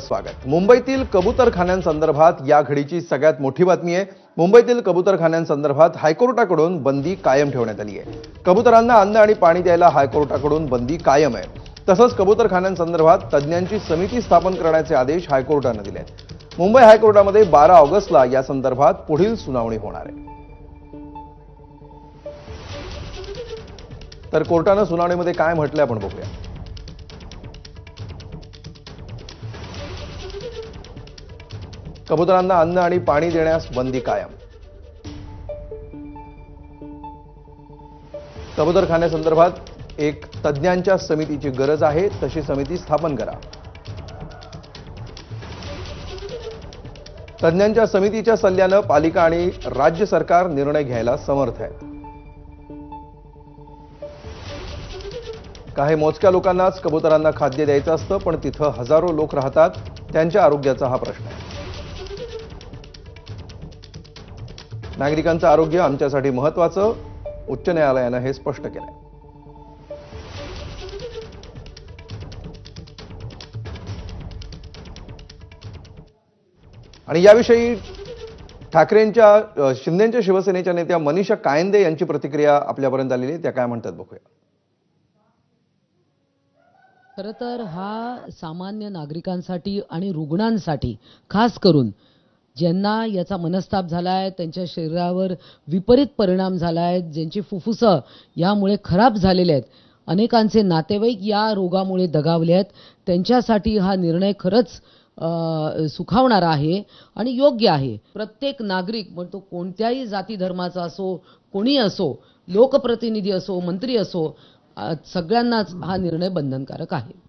स्वागत। मुंबईतील कबूतरखान्यांसंदर्भात या घडीची सगळ्यात मोठी बातमी आहे। मुंबईतील कबूतरखान्यांसंदर्भात हायकोर्टाकडून बंदी कायम ठेवण्यात आली आहे। कबूतरांना अन्न आणि पाणी द्यायला हायकोर्टाकडून बंदी कायम आहे। तसंच कबूतरखान्यांसंदर्भात तज्ज्ञांची समिती स्थापन करण्याचे आदेश हायकोर्टाने दिले आहेत। मुंबई हायकोर्टामध्ये 12 ऑगस्टला या संदर्भात पुढील सुनावणी होणार आहे। तर कोर्टाने सुनावणीमध्ये काय म्हटलंय आपण बघूया। कबूतरांना अन्न आणि पाणी देण्यास बंदी कायम। कबूतरखान्यासंदर्भात एक तज्ज्ञांच्या समितीची गरज आहे, तशी समिती स्थापन करा। तज्ज्ञांच्या समितीच्या सल्ल्याने पालिका आणि राज्य सरकार निर्णय घ्यायला समर्थ आहे। काही मोजक्या लोकांनाच कबूतरांना खाद्य द्यायचं असतं, पण तिथं हजारो लोक राहतात, त्यांच्या आरोग्याचा हा प्रश्न आहे। नागरिकांचं आरोग्य आमच्यासाठी महत्त्वाचं, उच्च न्यायालयाने हे स्पष्ट केलंय। आणि याविषयी शिंदेच्या शिवसेनेच्या नेत्या मनीषा कायंदे यांची प्रतिक्रिया आपल्यापर्यंत आलेली आहे, त्या काय म्हणतात बघूया। खरं तर हा सामान्य नागरिकांसाठी आणि रुग्णांसाठी खास करून ज्यांना याचा मनस्ताप झालाय, त्यांच्या शरीरावर विपरीत परिणाम झालाय, ज्यांची फुफ्फुसं यामुळे खराब झालेले आहेत, अनेकांचे नातेवाईक या रोगामुळे दगावले आहेत, त्यांच्यासाठी हा निर्णय खरंच सुखावणारा आहे आणि योग्य आहे। प्रत्येक नागरिक मग तो कोणत्याही जाती धर्माचा असो, कोणी असो, लोकप्रतिनिधी असो, मंत्री असो, सगळ्यांनाच हा निर्णय बंधनकारक आहे।